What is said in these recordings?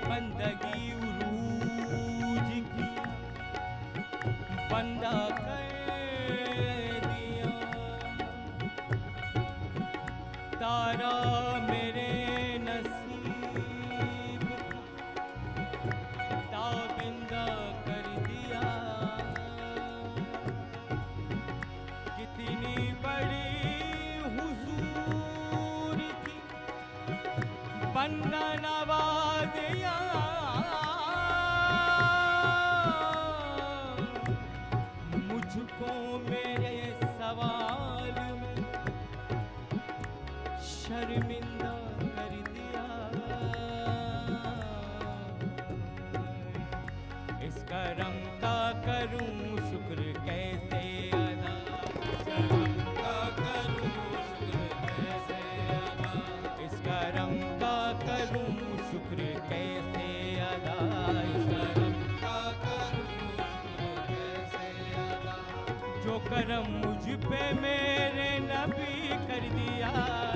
बंदगी उरूज की बंदा कर दिया। तारा मेरे नसीब ताबिंदा कर दिया। कितनी बड़ी हुजूर की बंदा नवाज़िया। मुझको मेरे सवाल में शर्मिंदा कर दिया। इस करम का करूं शुक्र कैसे अदा। इस करम का करूं शुक्र कैसे अदा। इस करम का करूं शुक्र कैसे अदा। इस करम का करूं शुक्र कैसे अदा। जो करम मुझ पे मेरे नबी कर दिया।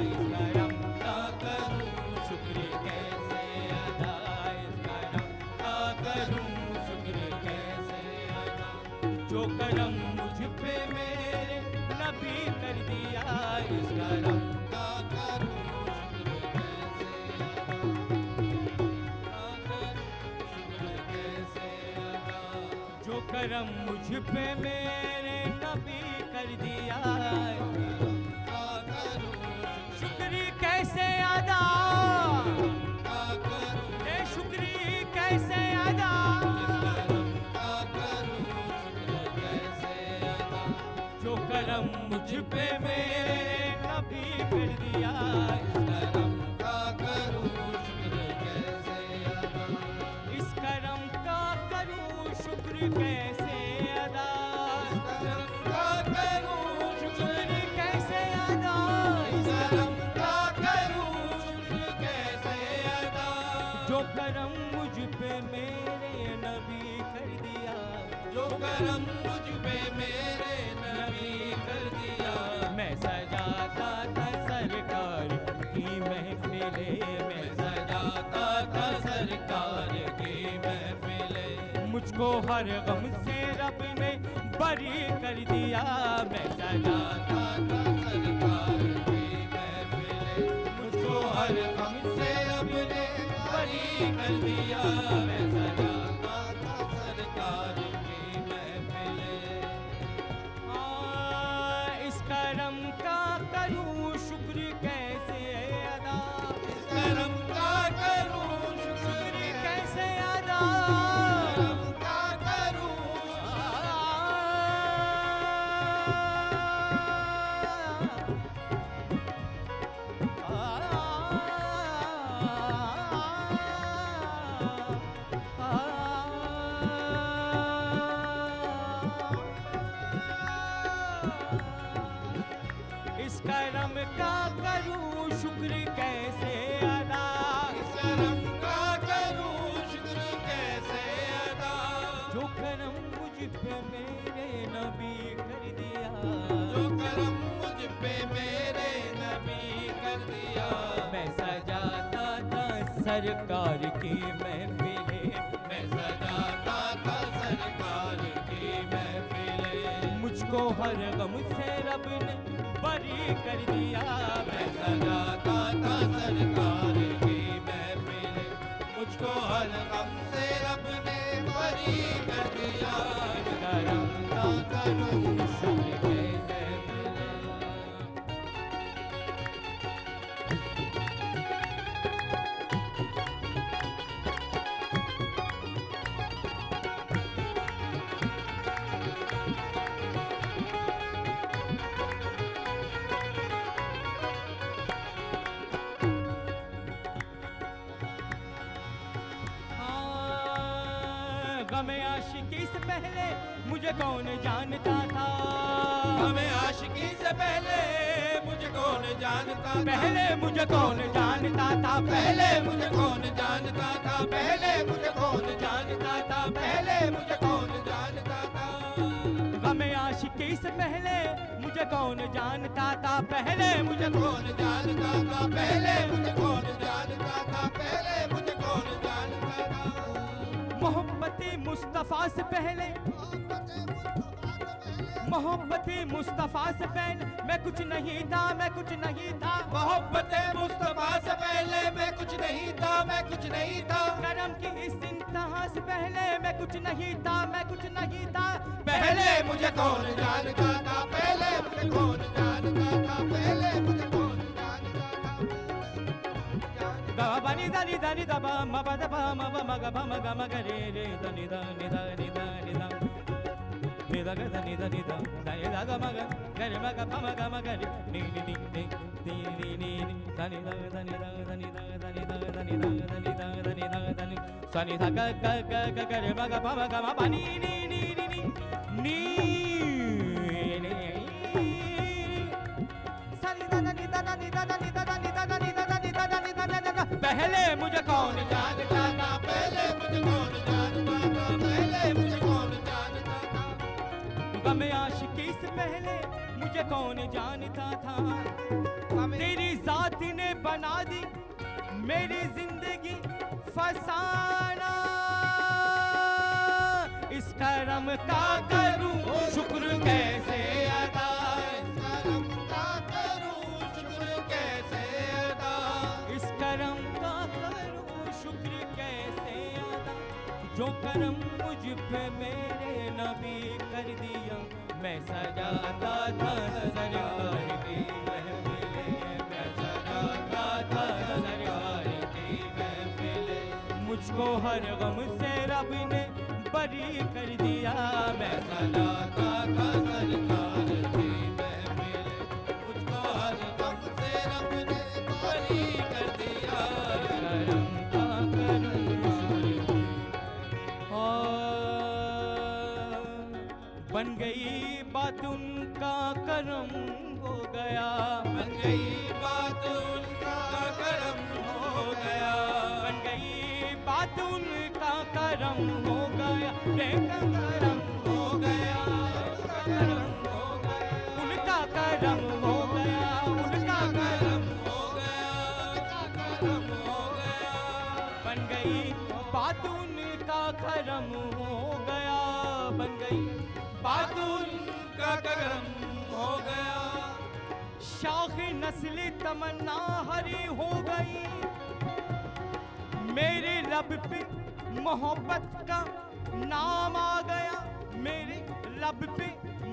इस करम का करूं शुक्र कैसे अदा। इस करम का करूं शुक्र कैसे अदा। जो करम मुझ पे मेरे नबी कर दिया। इस करम का करूं शुक्र कैसे अदा। जो करम मुझ पे मेरे नबी कर दिया। शुक्री कैसे अदा। ये शुक्री कैसे अदा। जो करम मुझ पे मेरे नबी कर दिया। इस करम का करूं शुक्र कैसे अदा। जो करम मुझ पे मेरे नबी कर दिया। जो करम मुझ पे मेरे नबी कर दिया। मैं सजाता था सरकार की महफिले। मैं सजाता था सरकार की महफिले। मुझको हर गम से रब ने बरी कर दिया। मैं सजाता था सरकार की महफिले। मुझको हर गम से रब ने कर दिया। मैं सजाता था सरकार की महफिले। इस करम का करूं शुक्र कैसे अदा। इस करम का करूं शुक्र कैसे अदा। करम का करूं इस करम का करूं शुक्र कैसे अदा। इस करम का करूं शुक्र कैसे अदा। जो करम मुझ पे मेरे नबी कर दिया। जो करम मुझ पे मेरे नबी कर दिया। मैं सजाता था सरकार की महफिले। मैं सजाता था सरकार की महफिले। मुझको हर गम से रब ने बरी कर दिया। मैं सजाता था सरकार की महफिले। मुझको हर गम से रब ने बरी कर दिया। करम का करूं शुक्र कैसे गमे आशिकी से पहले मुझे कौन जानता था। गमे आशिकी से पहले मुझे कौन जानता था। पहले मुझे कौन जानता था। पहले मुझे कौन जानता था। पहले मुझे कौन जानता था। पहले मुझे कौन जानता था। गमे आशिकी से पहले मुझे कौन जानता था। पहले मुझे कौन जानता था। पहले मुझे कौन जानता था। पहले मुझे कौन जानता मुस्तफा से पहले, मोहब्बत मुस्तफा से पहले मैं कुछ नहीं था, मैं कुछ नहीं था। मोहब्बत मुस्तफा से पहले मैं कुछ नहीं था, मैं कुछ नहीं था। करम की इस इंतहा से पहले मैं कुछ नहीं था, मैं कुछ नहीं था। पहले मुझे कौन जानता था, पहले मुझे कौन जानता था, पहले मुझे कौन जानता था। गा बनी दनी दनी दबा म बद बा म ब म ग ब म ग म ग रे रे दनी द नि द नि द नि द नि द ग दनी द नि द दनी द ग म ग ग रे म ग ब म ग म ग रे नि नि नि नि नि नि नि नि दनी द दनी द दनी द दनी द दनी द दनी द दनी द दनी सनी द ग ग ग ग ग रे म ग ब म ग म ब नि नि नि नि नि नि नि सनी द दनी द दनी द दनी द दनी द दनी द दनी द दनी द दनी। पहले मुझे कौन जानता था, पहले मुझे कौन जानता था, पहले मुझे कौन जानता था। गम आशिकी से पहले मुझे कौन जानता था। तेरी जात ने बना दी मेरी जिंदगी फसाना। इस करम का करूं शुक्र कैसे अदा, इस करम का करूं शुक्र कैसे अदा। इस करम का करूं शुक्र कैसे अदा। जो करम मुझ पे मेरे नबी कर दिया, मैं सजाता था सरकार की महफिले, मैं सजाता था सरकार की महफिले। मुझको हर गम से रब ने बरी कर दिया, मैं सजाता था सरकार की महफिले। मुझको हर गम से रब ने बरी कर दिया। करम का करूं शुक्र। बन गई बात उनका करम हो गया, बन गई बात उनका करम हो गया, बन गई बात उनका करम हो गया, उनका करम हो गया, करम हो गया, उनका करम हो गया, उनका करम हो गया, करम हो गया। बन गई बात उनका करम हो गया, बन गई बात उनका करम हो गया। शाख नस्ल तमन्ना हरी हो गई, मेरे लब पे मोहब्बत का नाम आ गया, मेरे लब पे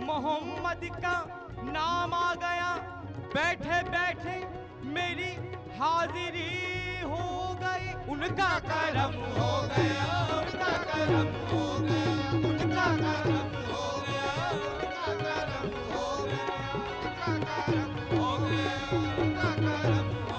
मोहम्मद का नाम आ गया। बैठे बैठे मेरी हाजिरी हो गई, उनका करम हो गया, उनका करम हो गया, उनका करम हो गया, उनका करम हो गया, उनका करम हो गया, उनका करम हो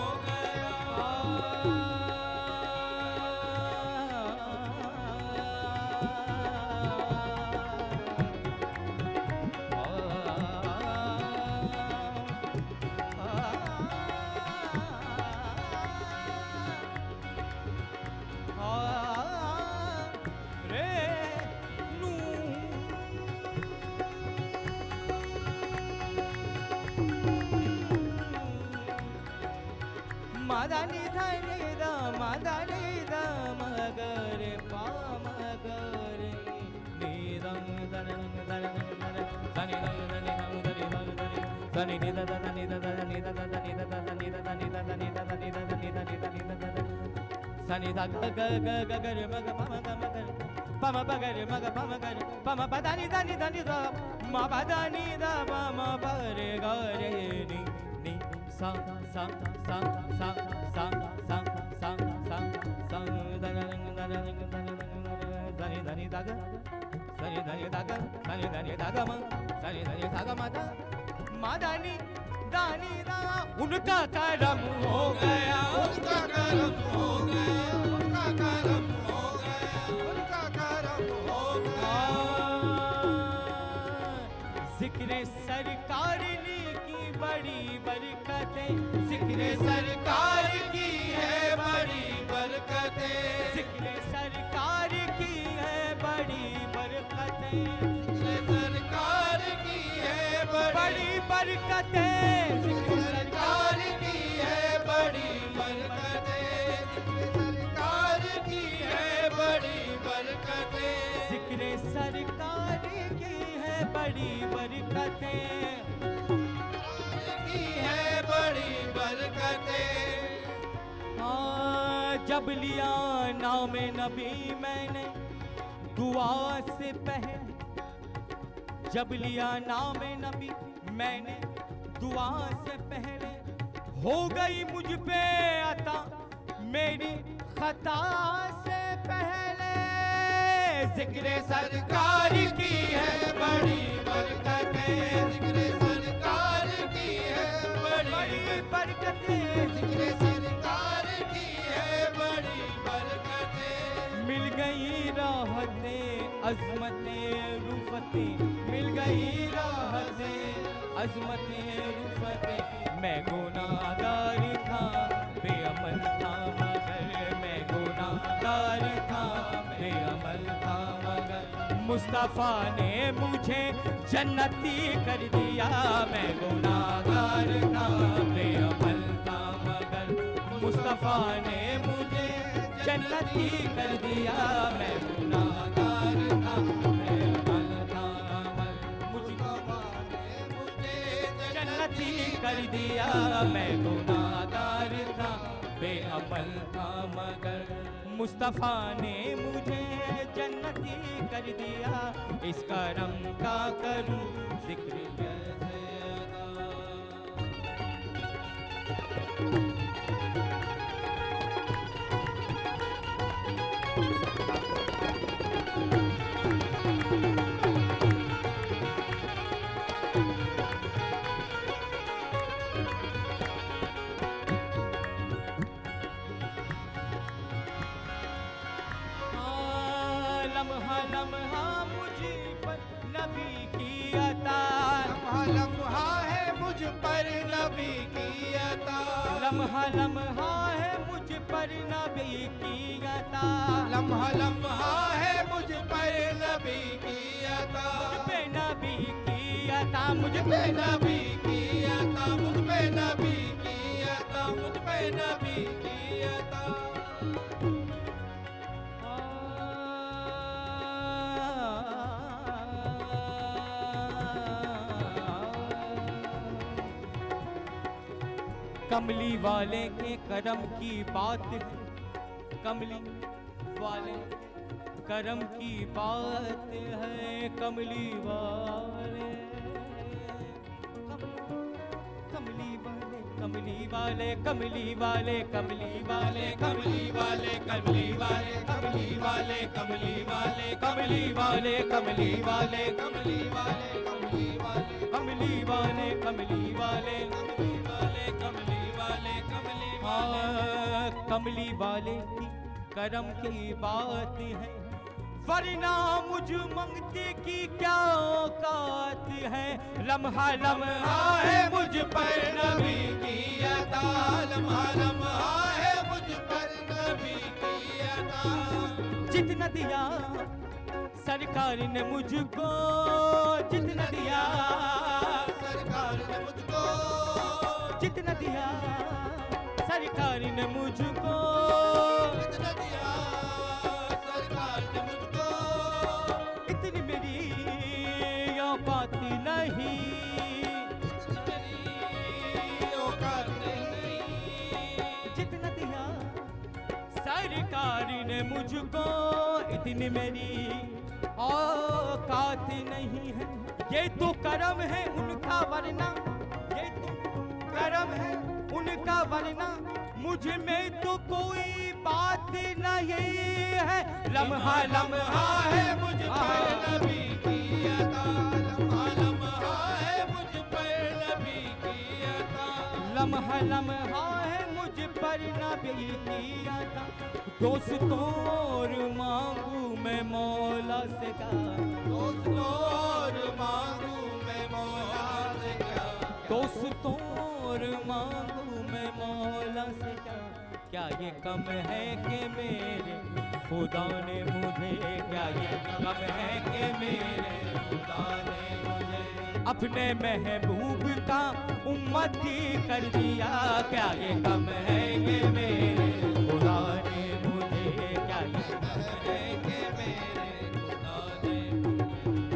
मदनी धनी द मदनी द मगरे पामगरे नीदं दनंग दनंग दन दनि दनि दनि दनि दनि दनि दनि दनि दनि दनि दनि दनि दनि दनि दनि दनि दनि दनि दनि सनि द ग ग ग ग ग रे मग पम ग मग पम ब ग रे मग पम ग रे पम ब दनि दनि दनि द म ब दनि द म म ब रे ग रे नि नि सा सा सा सा सा सा सा सा सा दनंग दनंग दनि दनि द ग सनि दनि द ग सनि दनि द ग म सनि दनि द ग म द म दनि दानी दा उनका करम हो गया, उनका करम हो गया, उनका करम हो गया, उनका करम हो गया। जिक्र सरकार ने की बड़ी बरकतें, जिक्र सरकार की है बड़ी बरकतें, जिक्र सरकार की है बड़ी बरकतें, सरकार की है बड़ी बरकतें, सरकार की है बड़ी बरकतें, सरकार की है बड़ी बरकतें। जिक्र बड़ी बरकतें, की है बड़ी बरकतें। जब लिया नाम नबी मैंने दुआ से पहले, जब लिया नाम नबी मैंने दुआ से पहले, हो गई मुझ पे अता मेरी खता से पहले। जिक्र सरकार की है बड़ी बरकतें, जिक्र सरकार की है बड़ी बरकतें, जिक्र सरकार की है बड़ी बरकतें। मिल गई राहतें अज़मतें रुफ़तें, मिल गई राहतें अज़मतें रुफ़तें। मैं गुनाहगार था बेअमल था मगर, मैं गुनाहगार था बेअमल था मगर, मुस्तफ़ा ने मुझे जन्नती कर दिया। मैं गुनाहगार था बेअमल था मगर, मुस्तफ़ा ने मुझे जन्नती कर दिया। मैं गुनाहगार था बेअमल था मगर, मुझको जन्नती कर दिया। मैं गुनाहगार था बेअमल था मगर, मुस्तफ़ा ने मुझे जन्नती कर दिया। इस करम का करूं जिक्र कैसे अदा। लम्हा लम्हा मुझ पर नबी की अता, लम्हा लम्हा है मुझ पर नबी की अता, लम्हा लम्हा है मुझ पर नबी की अता। लम्हा लम्हा है मुझ पर नबी की अता, मुझ पे नबी की अता, मुझ मुझ पे नबी की अता, मुझ पे नबी की अता, मुझ पे नबी की अता। कमली वाले के करम की बात है, कमली वाले करम की बात है। कमली वाले कमली वाले कमली वाले कमली वाले कमली वाले कमली वाले कमली वाले कमली वाले कमली वाले कमली वाले कमली वाले कमली वाले कमली वाले कमली वाले कमली वाले कमली वाले कमली वाले कमली वाले की करम की बात है, वरना मुझ मंगते की क्या औकात है। लम्हा लम्हा है मुझ पर नबी की अता, लम्हा लम्हा है मुझ पर नबी की अता। जितना दिया सरकार ने मुझको, जितना दिया सरकार ने मुझको, जितना दिया सरकार ने मुझको, कितना दिया सरकार ने मुझको। इतनी मेरी औकात नहीं, मेरी औकात नहीं। जितना दिया सरकार ने मुझको, इतनी मेरी औकात नहीं है। ये तो करम है उनका वरना, ये तो करम है उनका वरना, मुझ में तो कोई बात नहीं है। लम्हा लम्हा है मुझ पर पर नबी की अता, लम्हा लम्हा है मुझ पर नबी की अता। लम्हा लम्हा है मुझ पर नबी की अता। दोस्तों और मांगू मैं मौला से क्या, दोस्तों और मांगू मैं मौला से क्या, दोस्तों और मांगू मैं मौला से क्या। क्या ये कम है कि मेरे खुदा ने मुझे, क्या ये कम है कि मेरे खुदा ने मुझे अपने महबूब का उम्मती कर दिया। क्या ये कम है कि मेरे खुदा ने मुझे, क्या ये कम है कि मेरे खुदा ने मुझे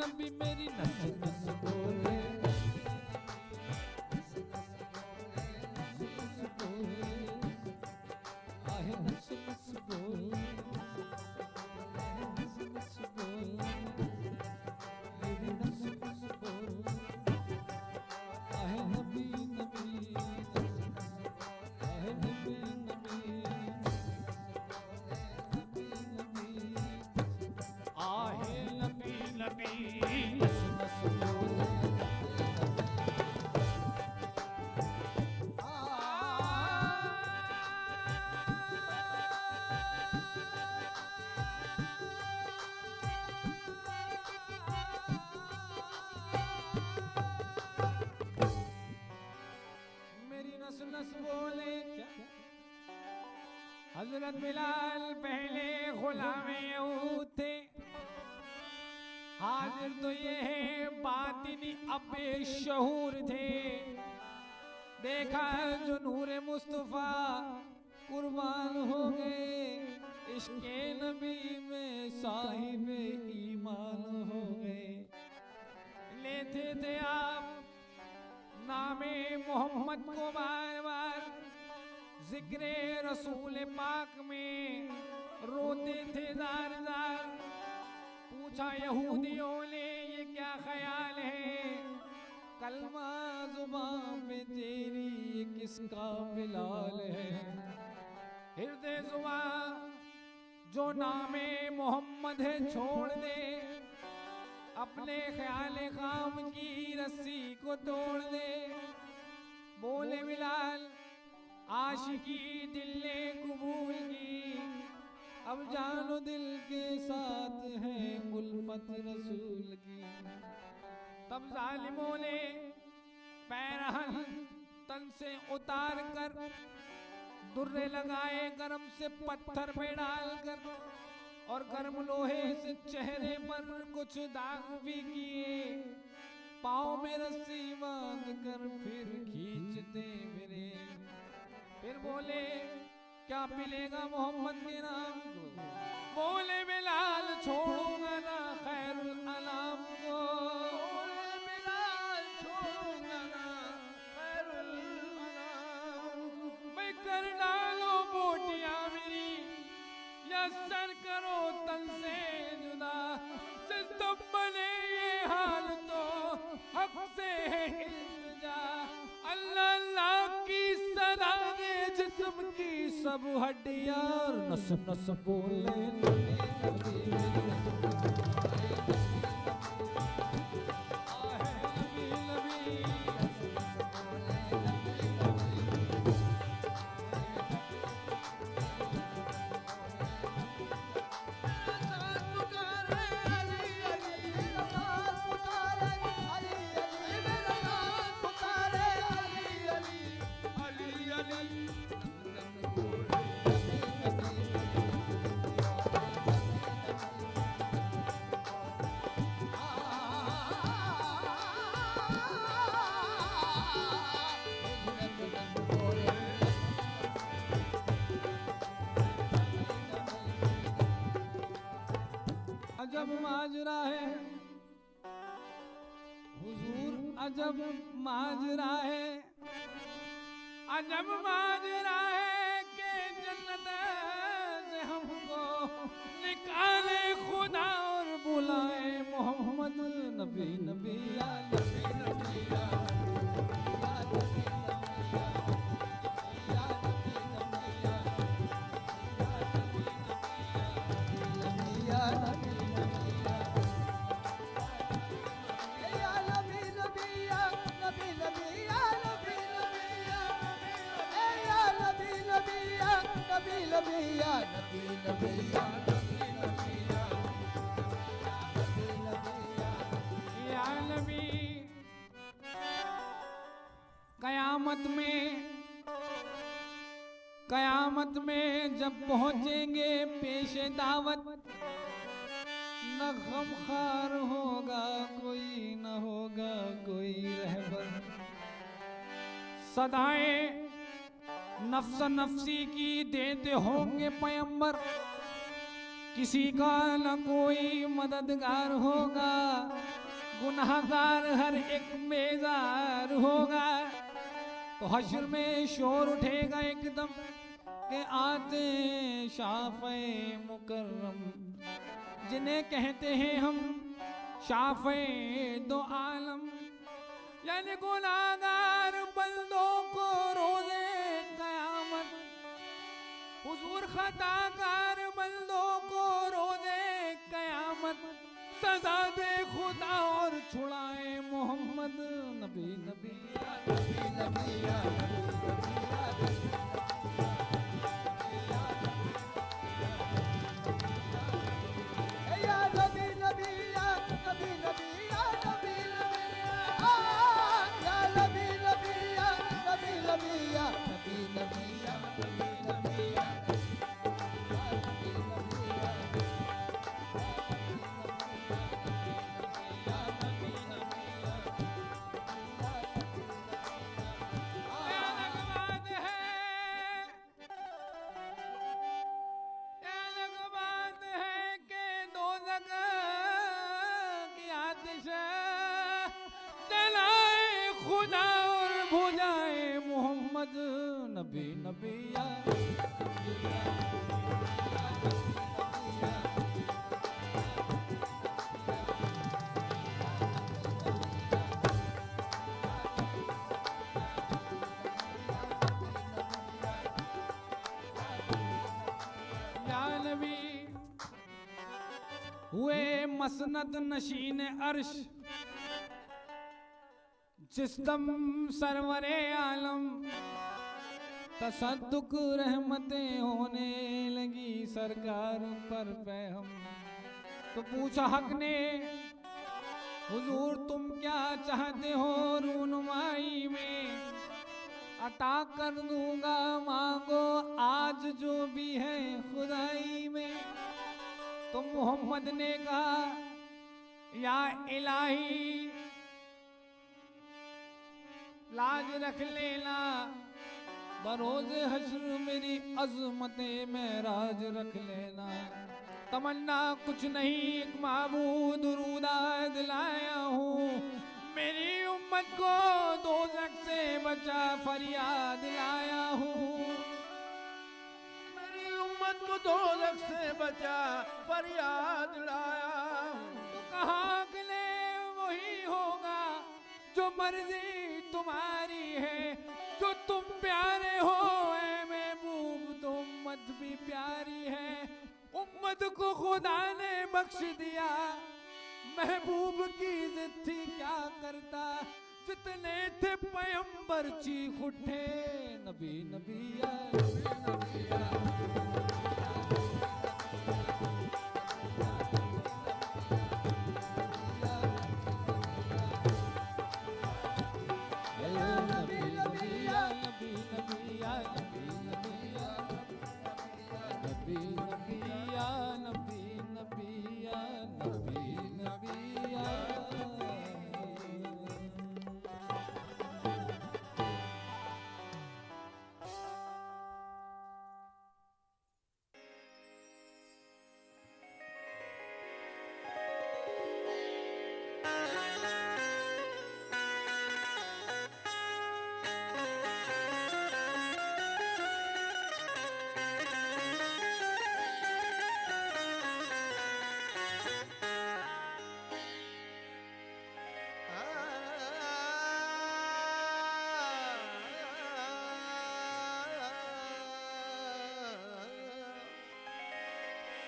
नबी मेरी नस नस बोले आहे नस नस बोले नस बोले मेरी नस नस बोले आहे नबी नबी आहे नबी नबी आहे नबी नबी मेरी नस नस बोले क्या हजरत बिलाल पहले गुलाम यूद थे हाजिर तो ये है बातिनी अबे शहूर थे देखा जो नूरे मुस्तफा कुर्बान हो गए इश्के नबी में साहिब ईमान हो गए लेते थे आप नामे मोहम्मद को बार बार जिक्रे रसूल पाक में रोते थे दार दार पूछा यहूदियों ने ये क्या ख्याल है कलमा जुबान पे तेरी ये किसका बिलाल है हृदय जुबान जो नामे मोहम्मद है छोड़ दे अपने ख्याल काम की रस्सी को तोड़ दे बोले बिलाल आशिकी दिल ने कबूल की अब जानो दिल के साथ है उल्फत रसूल की तब जालिमों ने पैरहन तन से उतार कर दुर्रे लगाए गरम से पत्थर पे डालकर और गर्म लोहे से चेहरे पर कुछ दाग भी किए पाँव में रस्सी बांध कर फिर खींचते फिरे फिर बोले क्या मिलेगा मोहम्मद के नाम को बोले बिलाल छोड़ूंगा ना खैरुल अनाम को बोले बिलाल छोड़ूंगा ना खैरुल अनाम मैं कर डालो बोटियां मेरी या सर करो तन से जुदा सिर्फ बने ये हाल तो हक से है इल्तिजा अल्लाह अल्लाह की सदा दे जिस्म की सब हड्डियां नस नस बोले अजब माजरा है हुजूर अजब माजरा है अजब माजरा है कि जन्नत से हमको निकाले खुदा और बुलाए मोहम्मद नबी नबी या नबी नबी या कयामत में जब पहुंचेंगे पेशे दावत न गमखार होगा कोई न होगा कोई रहबर सदाएं नफ्स नफ्सी की देते होंगे पैगंबर किसी का न कोई मददगार होगा गुनाहगार हर एक बेजार होगा, तो हश्र में शोर उठेगा एकदम के आते शाफ़े मुकर्रम, जिन्हें कहते हैं हम शाफ़े दो आलम। यानी गुनाहगार बंदों को रोज़े क़यामत, हुजूर खताकार बंदों को रोज़े क़यामत सजा दे खुदा और छुड़ाए मोहम्मद। नबी नबी या नबी नबी या नबी नबी या नबी नबी या नबी नबी या नबी नबी या नबी नबी या नबी नबी या नबी नबी या नबी नबी या नबी हुए मसनद नशीन अर्श, जिस्दम सरवरे आलम, तसद्दुक रहमतें होने लगी सरकार पर पैहम। तो पूछा हक ने, हुजूर तुम क्या चाहते हो रूनुमाई में, अता कर दूंगा मांगो आज जो भी है खुदाई में। तो मोहम्मद ने कहा या इलाही लाज रख लेना, बरोज़े हश्र मेरी अज़मते में राज रख लेना। तमन्ना कुछ नहीं, एक महबूद रुदा दिलाया हूँ, मेरी उम्मत को दोज़ख से बचा फरियाद लाया हूँ। मेरी उम्मत को दोज़ख से बचा फरियाद लाया हूँ। तो कहाँ के लिए वही होगा जो मर्जी तुम्हारी है, जो तुम प्यारे हो ऐ महबूब, तो उम्मत भी प्यारी है। उम्मत को खुदा ने बख्श दिया, महबूब की इज्जत थी क्या करता। जितने थे पैगंबर चीख उठे, नबी नबी या नबी नबी या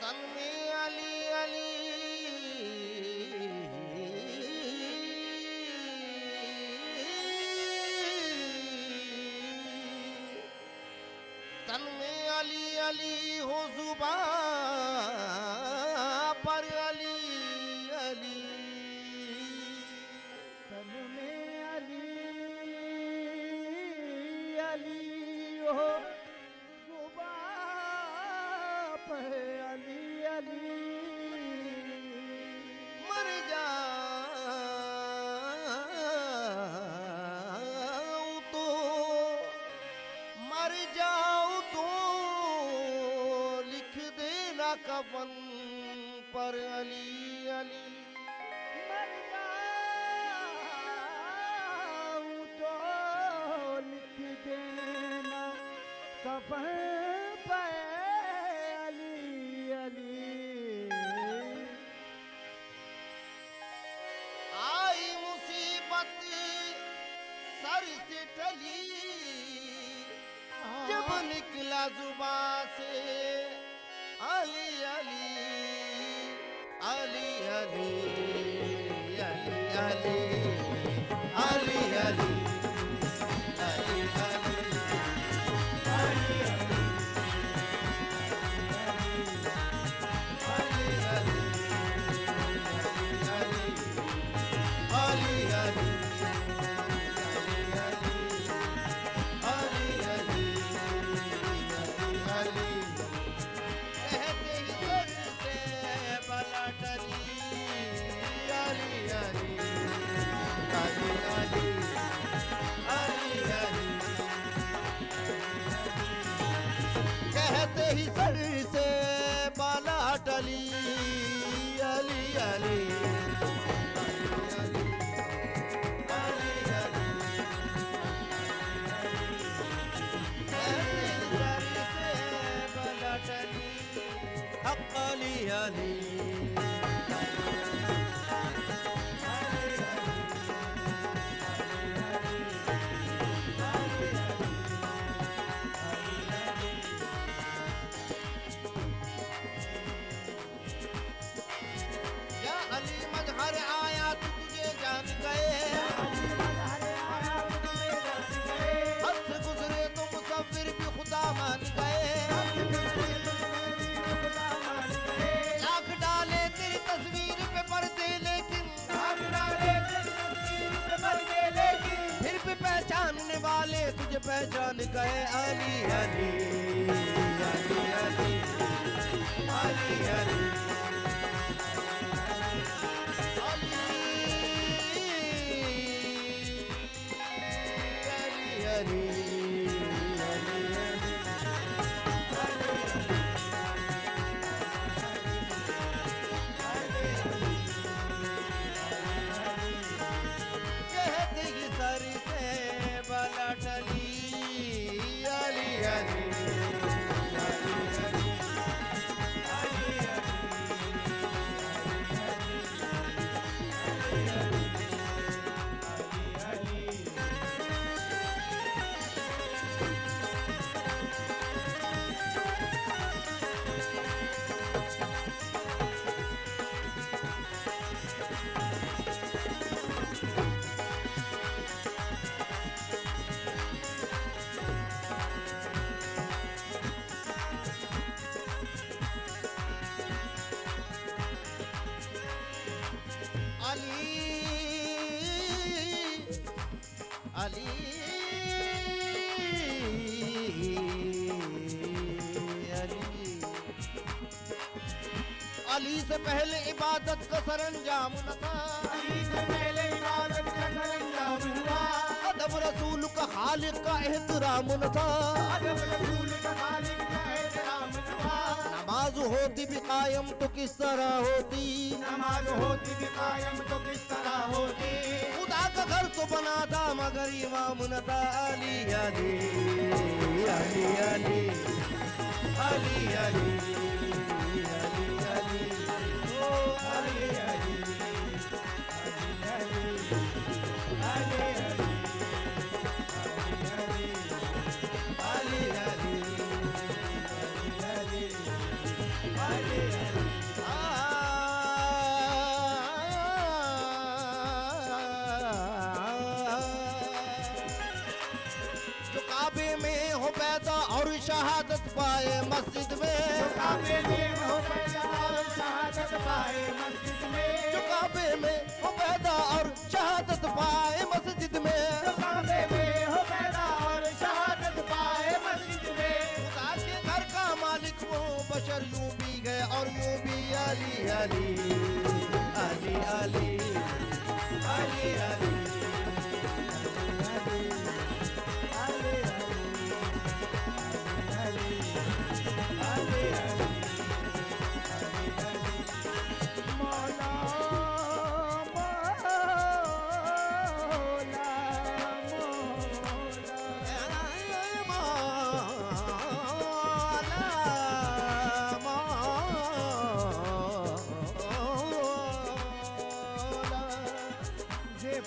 तन में अली अली तन में अली अली हो जुबां पर अली अली, तन में अली अली हो जुबां पर अली अली। मर जाऊं तो मर जाऊं तो लिख कफन पर अली अली मर जाऊं सर से टली जब निकला जुबां से अली अली अली अली अली अली अली अली कहते ही सर से बाला टली अली अली अली अली या अली मजहर आया तो तुझे जान गए हद से गुजरे तो मुसव्विर भी खुदा मान गए लाख डाले तेरी तस्वीर पे पर्दे लेकिन फिर भी पहचानने वाले तुझे पहचान गए अली अली अली अली अली अली कहते ही सर से बला टली अली अली अली अली अली से पहले इबादत का सरंजाम न था अदब रसूल का खालिक का एहतराम न था नमाज होती भी कायम तो किस तरह होती खुदा का घर तो बना था मगर इमाम न था अली अली अली अली अली अली अली अली ओ अली अली अली अली अली अली जो काबे में हो पैदा और शहादत पाए मस्जिद में जो काबे में हो पैदा और शहादत पाए मस्जिद में खुदा के घर का मालिक वो बशर यूं भी गए और यूं भी अली अली अली अली अली अली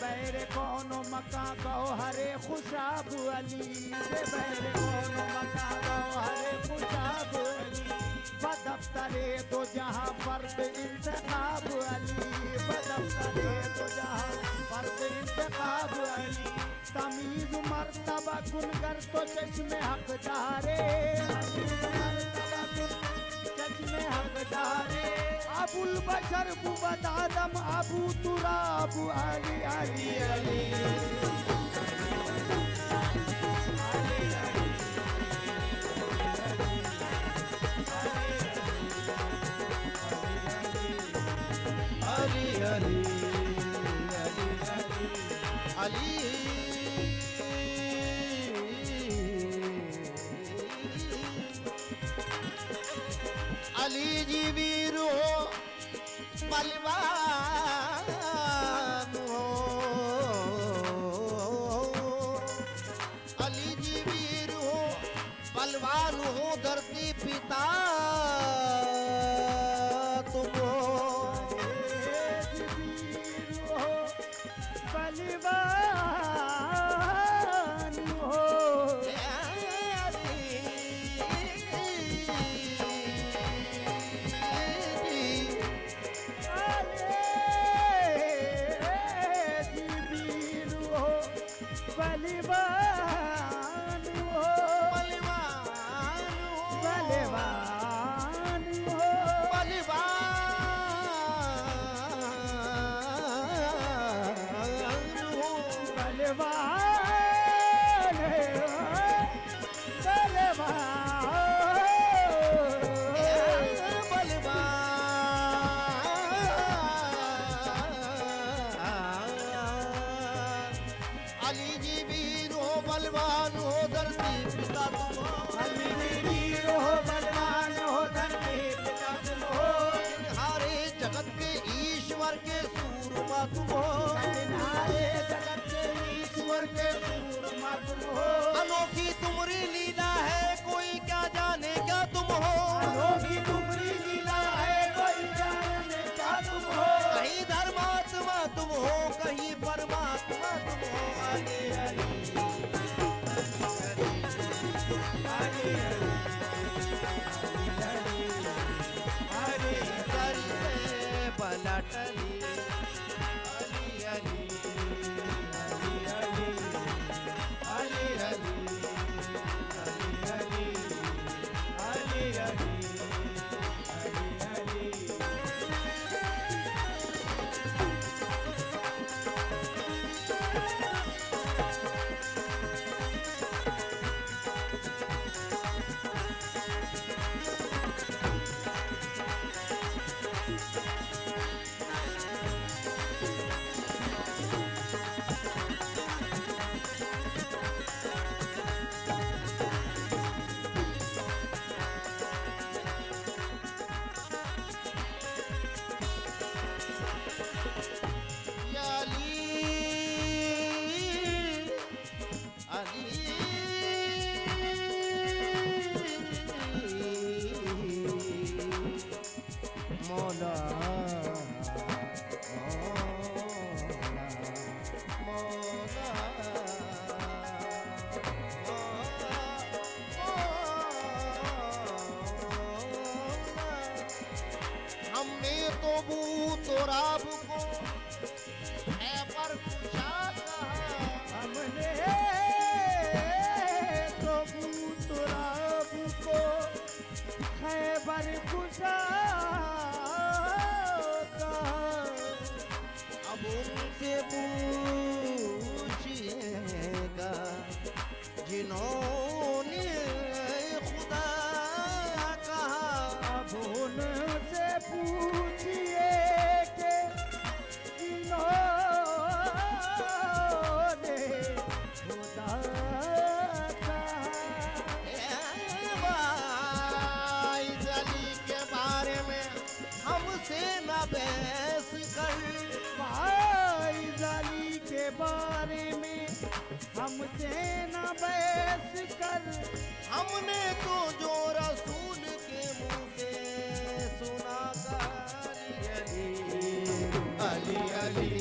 बैर कोनो मका गौहरे खुशाब अली से बैर कोनो मका गौहरे खुशाब अली बदफ्तरे तो जहां फर्द इंतखाब अली बदफ्तरे तो जहां फर्द इंतखाब अली तमीज मर्तबा गुनगर तो चश्मे हकदारे चश्मे हकदारे अबुल बशर बुबद आदम अबू तुराब अली अली अली अली अली अली अली जी वीर हो बलवान हो अली जी वीर हो बलवान हो धरती पिता तुम हो बलवान हो बलवान हो बलवान हो बलवान अली जी वीर हो बलवान हो धरती पिता तुम हो अली वीर हो बलवान हो धरती पिता तुम हो हारे जगत के ईश्वर के सूरमा तुम हो नारे जगत के ईश्वर के सूरमा तुम हो अनोखी तुम्हारी लीला है कोई क्या जाने क्या तुम हो अनोखी तुम्हारी लीला है कोई जाने क्या तुम हो कहीं धर्मात्मा तुम हो कहीं परमात्मा तुम हो अली अली पलटली अली अली अली अली राब को है पर कुशा कहा हमने तो भूत राब को खैबर कुशा कहा अब उनसे पूछिएगा जिन्होंने खुदा कहा अब उनसे पूछिए कि जिन्होंने खुदा कहा वाइज अली के बारे में हमसे न बहस कर वाइज अली के बारे में हमसे न बहस कर हमने तो जो रसूल के मुंह से सुना था अली अली अली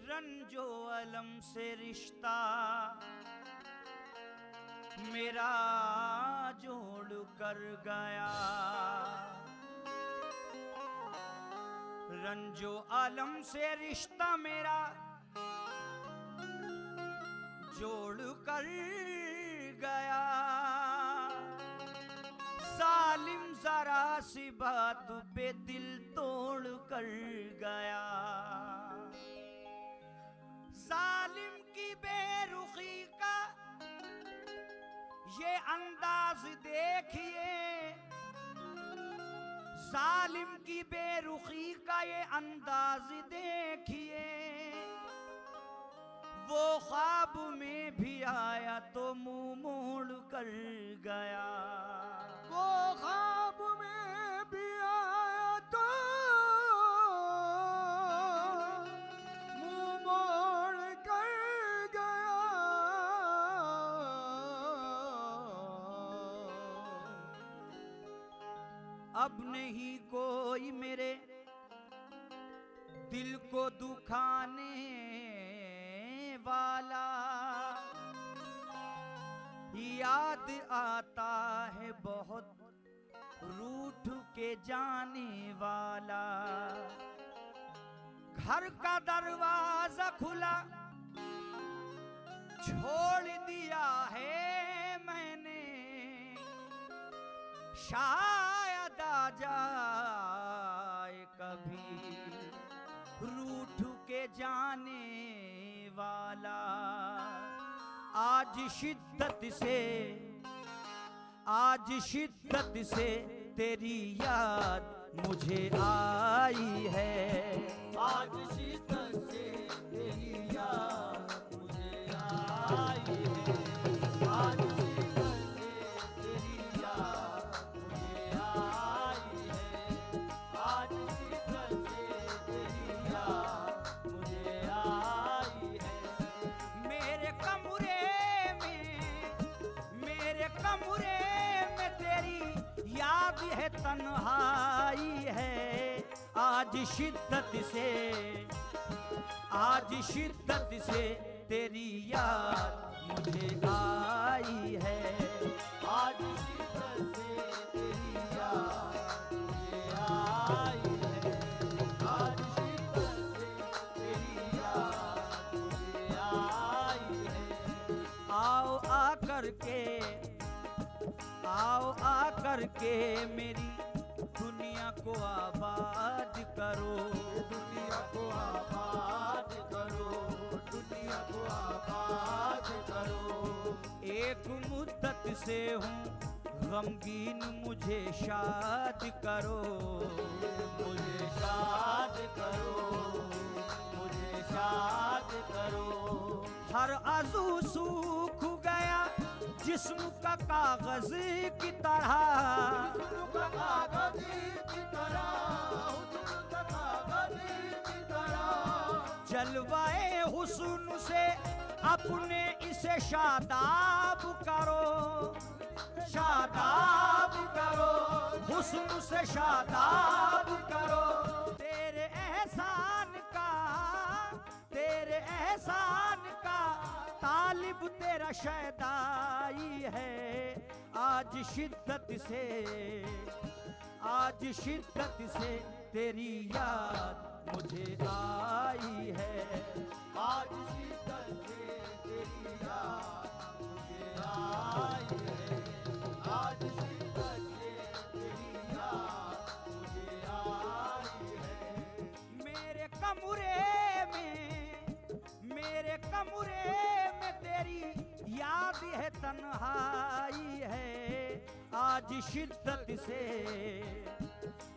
रंजो अलम से रिश्ता मेरा जोड़ कर गया, रंजो आलम से रिश्ता मेरा जोड़ कर गया। जालिम जरा सी बात पे दिल तोड़ कर गया। जालिम की बेरुखी का ये अंदाज देखिए, जालिम की बेरुखी का ये अंदाज देखिए। वो ख्वाब में भी आया तो मुंह मोड़ कर गया। वो ख्वाब में भी आया तो मुंह मोड़ कर गया। अब नहीं कोई मेरे दिल को दुखाने वाला, याद आता है बहुत रूठ के जाने वाला। घर का दरवाजा खुला छोड़ दिया है मैंने, शायद आ जाए कभी रूठ के जाने वाला। आज शिद्दत से तेरी याद मुझे आई है। आज शिद्दत से तेरी याद मुझे आई है। आज शिद्दत से तेरी याद मुझे आई है। आज शिद्दत से तेरी याद मुझे आई है। मेरे कमरे में तेरी याद है, तन्हाई है। आज शिद्दत से तेरी याद मुझे आई है। आज शिद्दत से तेरी याद मुझे आई है। आज शिद्दत से तेरी याद मुझे आई है। आओ आकर के मेरी दुनिया को आबाद करो। दुनिया को आबाद करो। दुनिया को आबाद करो। एक मुद्दत से हूँ गमगीन, मुझे शाद करो। मुझे शाद करो। मुझे शाद करो। हर आज़ू सूख गया जिस्म का कागज की तरह। जलवाए हुस्न से अपने इसे शादाब करो, शादाब करो, हुस्न से शादाब करो। तेरे एहसान का, तेरे एहसान का तालिब तेरा शैदाई है। आज शिद्दत से, आज शिद्दत से तेरी याद मुझे आई है। आज शिद्दत से तेरी याद मुझे आई है। आज शिद्दत से तेरी याद मुझे आई है। मेरे कमरे में, मेरे कमरे में तेरी याद है, तन्हाई है। आज शिद्दत से,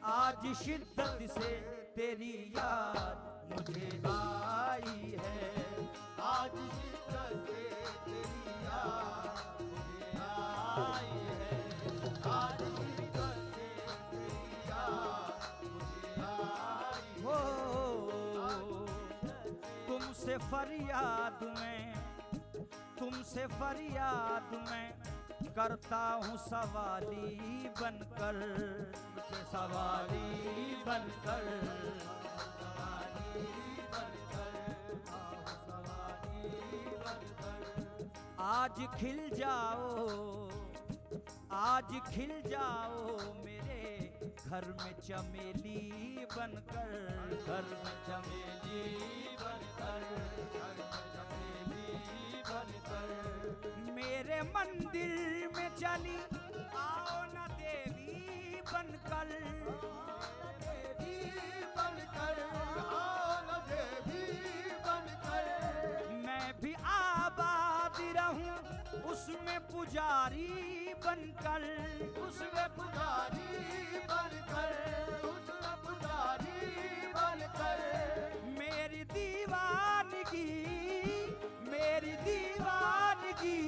आज शिद्दत से तेरी याद मुझे आई है। आज शिद्दत से तेरी याद मुझे आई है। आज शिद्दत से तेरी याद मुझे आई हो। तुमसे फरियाद में, तुमसे फरियाद में करता हूँ सवाली बनकर, सवाली बनकर, सवाली बनकर, सवाली बनकर। आज खिल जाओ, आज खिल जाओ मेरे घर में चमेली बनकर, घर में चमेली बनकर, घर में चमेली बनकर। मेरे मंदिर में चली आओ न देवी बनकर, देवी बनकर, आओ न देवी बनकर। मैं भी आबाद रहूं उसमें पुजारी बनकर, उसमें पुजारी बनकर, उसमें पुजारी बनकर। मेरी दीवानगी, मेरी दीवानगी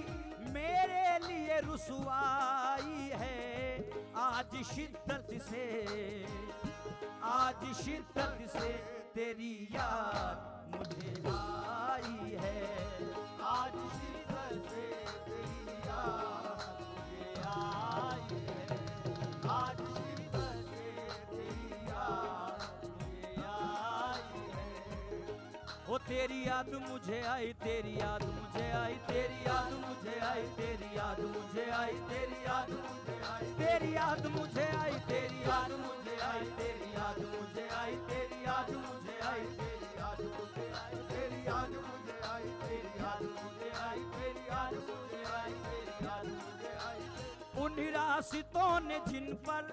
मेरे लिए रुसवाई है। आज शिद्दत से, आज शिद्दत से तेरी याद मुझे आई है। आज शिद्दत से तेरी याद मुझे आई है। आज शिद्दत से तेरी याद मुझे आई है। ओ तेरी याद मुझे आई, तेरी याद मुझे आई, तेरी याद मुझे आई, तेरी याद मुझे आई, तेरी याद मुझे आई, तेरी याद मुझे आई, तेरी याद मुझे आई, तेरी याद मुझे आई, तेरी याद मुझे आई, तेरी याद मुझे आई, तेरी याद मुझे आई, तेरी याद मुझे आई, तेरी याद मुझे आई, तेरी याद मुझे आई। उन रास्तों ने जिन पर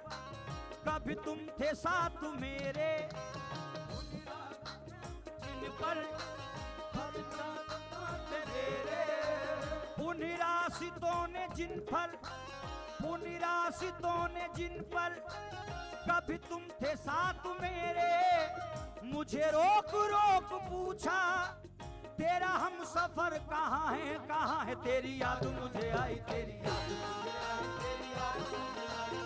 कभी तुम थे साथ मेरे, जिन पर उन रास्तों ने जिन पर, उन रास्तों ने जिन पर कभी तुम थे साथ मेरे। मुझे रोक रोक पूछा तेरा हम सफर कहाँ है, कहाँ है। तेरी याद मुझे आई, तेरी याद मुझे आई, तेरी याद मुझे आई,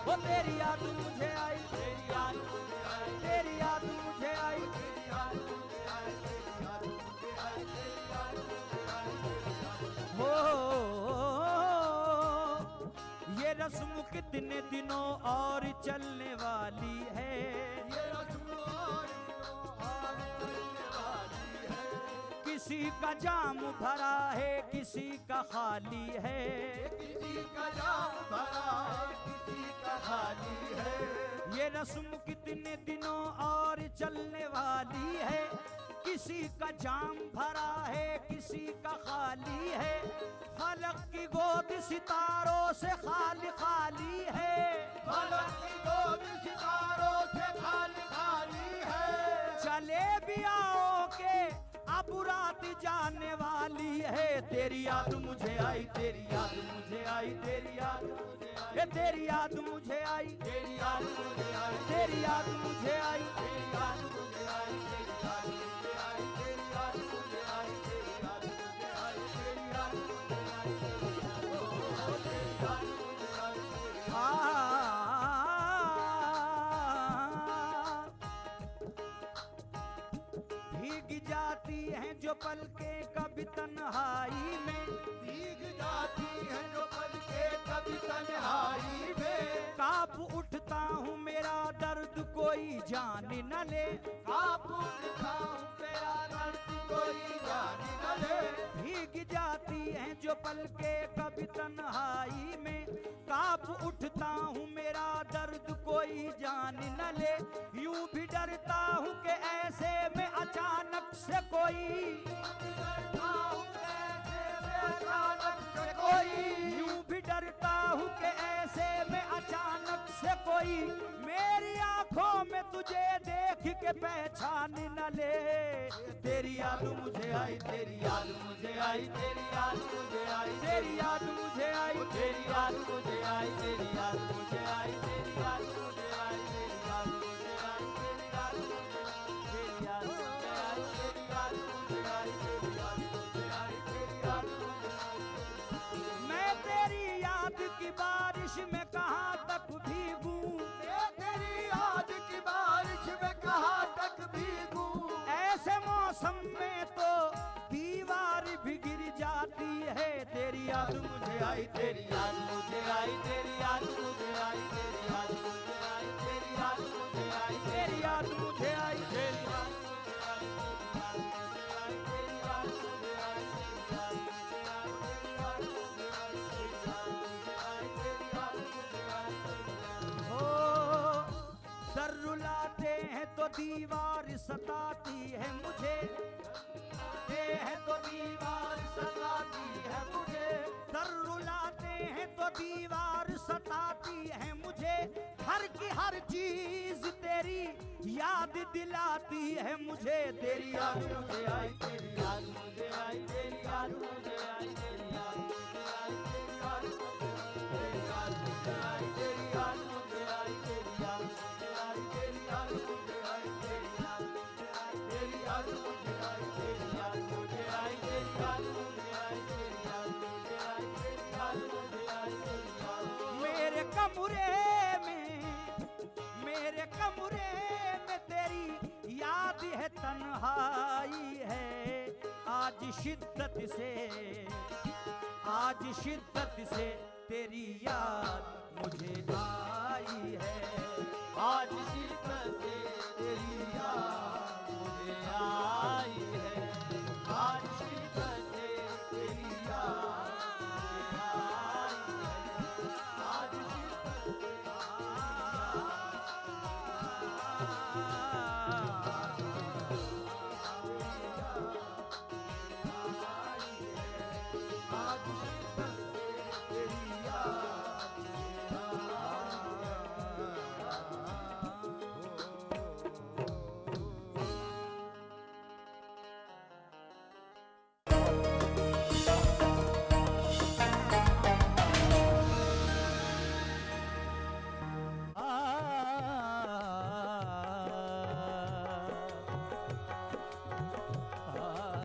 वो तेरी याद मुझे आई, तेरी याद मुझे आई, तेरी याद मुझे आई, तेरी याद मुझे आई, तेरी याद मुझे आई, तेरी याद मुझे आई। हो ये रस्म कितने दिनों और चलने वाली है, ये रस्म और चलने वाली है। किसी का जाम भरा है, किसी का खाली है, किसी का जाम भरा है, किसी का खाली है। ये रस्म कितने दिनों और चलने वाली है। किसी का जाम भरा है, किसी का खाली है। फलक की गोद सितारों से खाली खाली है, फलक की गोद सितारों से खाली खाली है। चले भी आओ के अब रात जाने वाली है। तेरी याद मुझे आई, तेरी याद मुझे आई, तेरी याद मुझे आई, तेरी याद मुझे आई, तेरी याद मुझे आई, तेरी याद मुझे आई, तेरी याद मुझे आई, तेरी याद मुझे आई, तेरी याद मुझे आई, तेरी याद मुझे आई, तेरी याद मुझे आई, तेरी याद मुझे आई। पलके कभी तन्हाई में, भीग जाती है जो पलके कभी तन्हाई में। कांप उठता हूँ मेरा दर्द कोई जान न ले, कांप उठता हूँ मेरा दर्द कोई जान न ले। भीग जाती हैं जो पलके कभी तन्हाई में, कांप उठता हूँ मेरा दर्द कोई जान न ले। यूं भी डरता हूँ कि ऐसे में अचानक से कोई, यूं भी डरता हूँ कि ऐसे में अचानक से कोई मेरी आंखों में तुझे देख के पहचान न ले। तेरी याद मुझे आई, तेरी याद मुझे आई, तेरी याद मुझे आई, तेरी याद मुझे आई, तेरी याद मुझे आई, तेरी याद मुझे आई, तेरी याद मुझे आई, तेरी याद मुझे आई, तेरी याद मुझे आई, तेरी याद मुझे आई, तेरी याद मुझे आई, तेरी याद मुझे आई, तेरी याद मुझे आई। मैं तेरी याद की बारिश में कहाँ तक भीगूं, मैं तेरी याद की बारिश में कहाँ तक भीगूं। ऐसे मौसम में तो दीवार भी गिर जाती है। तेरी याद मुझे आई, तेरी याद मुझे आई, तेरी याद मुझे आई, तेरी याद मुझे आई, तेरी याद मुझे आई, तेरी याद मुझे आई, तेरी याद मुझे आई, तेरी याद मुझे आई, तेरी याद मुझे आई, तेरी याद मुझे आई, तेरी याद मुझे आई, तेरी याद मुझे आई, तेरी याद मुझे आई। हो सर रुलाते हैं तो दीवार सताती है मुझे, है तो दीवार सताती है मुझे, सर रुलाते हैं तो दीवार सताती है मुझे। हर की हर चीज तेरी याद दिलाती है मुझे। तेरी याद मुझे आई, तेरी याद मुझे आई, तेरी याद मुझे आई, तेरी याद मुझे आई, तेरी याद मुझे आई, तेरी याद मुझे आई, तेरी याद मुझे आई, तेरी याद मुझे आई, तेरी याद मुझे आई, तेरी याद मुझे आई, तेरी याद मुझे आई, तेरी याद मुझे आई, तेरी याद मुझे आई, तेरी याद मुझे आई, तेरी याद मुझे आई। मेरे कमरे में तेरी याद है, तन्हाई है। आज शिद्दत से तेरी याद मुझे आई है। आज शिद्दत